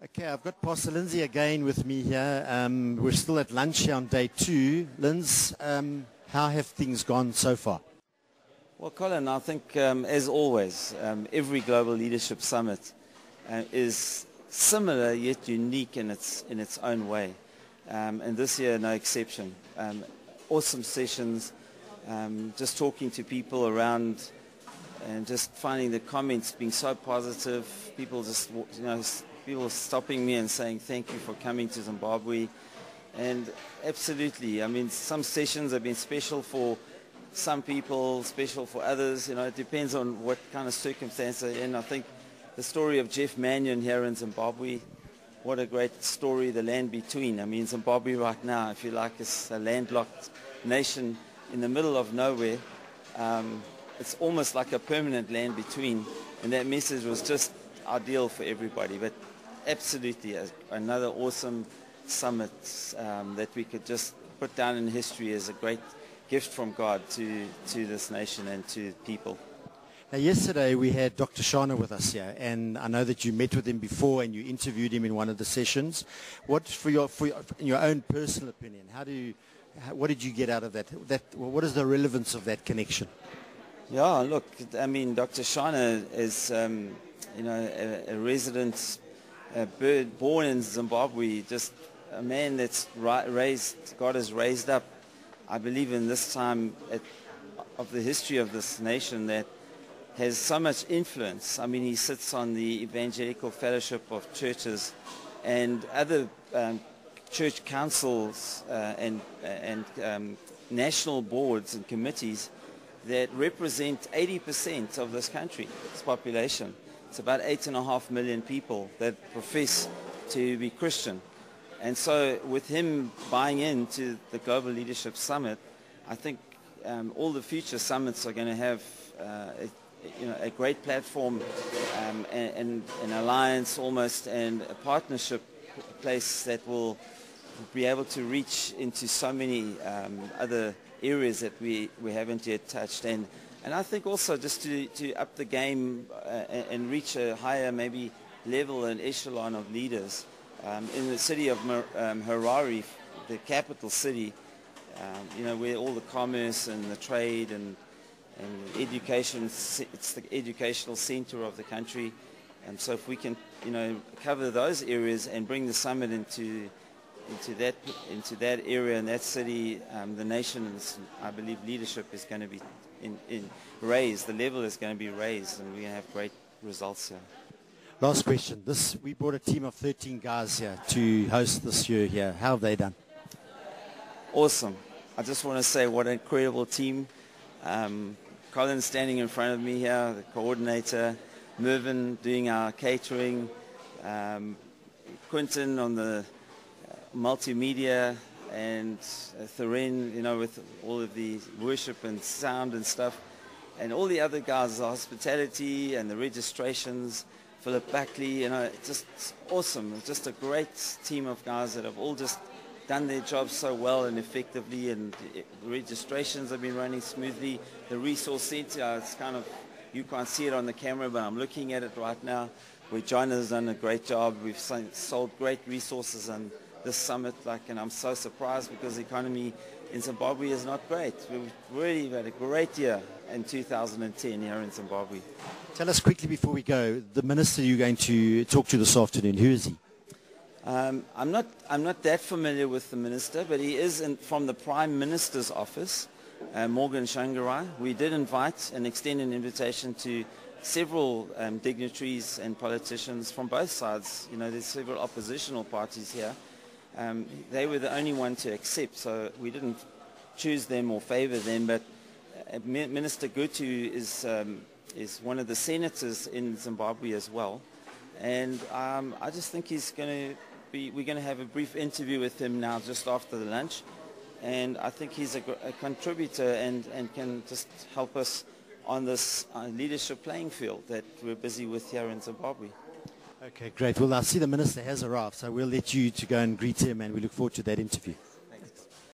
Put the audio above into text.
Okay, I've got Pastor Lindsay again with me here. We're still at lunch here on day 2. Linz, how have things gone so far? Well, Colin, I think, as always, every Global Leadership Summit is similar yet unique in its own way. And this year, no exception. Awesome sessions, just talking to people around and just finding the comments being so positive. People just, people stopping me and saying thank you for coming to Zimbabwe. And absolutely, I mean, some sessions have been special for some people, special for others. It depends on what kind of circumstance they're in. I think the story of Jeff Mannion here in Zimbabwe, what a great story, the land between. I mean, Zimbabwe right now, if you like, is a landlocked nation in the middle of nowhere. It's almost like a permanent land between, and that message was just ideal for everybody. But absolutely, another awesome summit that we could just put down in history as a great gift from God to this nation and to people. Now, yesterday we had Dr. Shana with us here, and I know that you met with him before and you interviewed him in one of the sessions. What, in your own personal opinion, what did you get out of that? What is the relevance of that connection? Yeah, look, I mean, Dr. Shana is, a resident bird born in Zimbabwe, just a man that's God has raised up, I believe, in this time of the history of this nation that has so much influence. I mean, he sits on the Evangelical Fellowship of Churches and other church councils and national boards and committees that represent 80% of this country, its population. It's about 8.5 million people that profess to be Christian. And so with him buying into the Global Leadership Summit, I think all the future summits are going to have a great platform and an alliance almost, and a partnership place that will be able to reach into so many other areas that we haven't yet touched. And I think also just to up the game and reach a higher maybe level and echelon of leaders. In the city of Harare, the capital city, where all the commerce and the trade and education, it's the educational center of the country. And so if we can, cover those areas and bring the summit into that area and that city, the nation's, I believe, leadership is going to be raised. The level is going to be raised, and we're going to have great results here. Last question. We brought a team of 13 guys here to host this year here. How have they done? Awesome. I just want to say what an incredible team. Colin standing in front of me here, the coordinator, Mervyn doing our catering, Quinton on the multimedia, and Theren, with all of the worship and sound and stuff, and all the other guys, the hospitality and the registrations, Philip Buckley, just awesome. It's just a great team of guys that have all just done their jobs so well and effectively, and the registrations have been running smoothly. The resource center, it's kind of, you can't see it on the camera, but I'm looking at it right now, where John has done a great job. We've sold great resources on this summit, and I'm so surprised because the economy in Zimbabwe is not great. We've really had a great year in 2010 here in Zimbabwe. Tell us quickly before we go, the minister you're going to talk to this afternoon, who is he? I'm not that familiar with the minister, but he is from the Prime Minister's office, Morgan Shangarai. We did invite and extend an invitation to several dignitaries and politicians from both sides. There's several oppositional parties here. They were the only one to accept, so we didn't choose them or favor them, but Minister Gutu is one of the senators in Zimbabwe as well. And I just think we're going to have a brief interview with him now just after the lunch. And I think he's a contributor and can just help us on this leadership playing field that we're busy with here in Zimbabwe. Okay, great. Well, I see the minister has arrived, so we'll let you to go and greet him, and we look forward to that interview.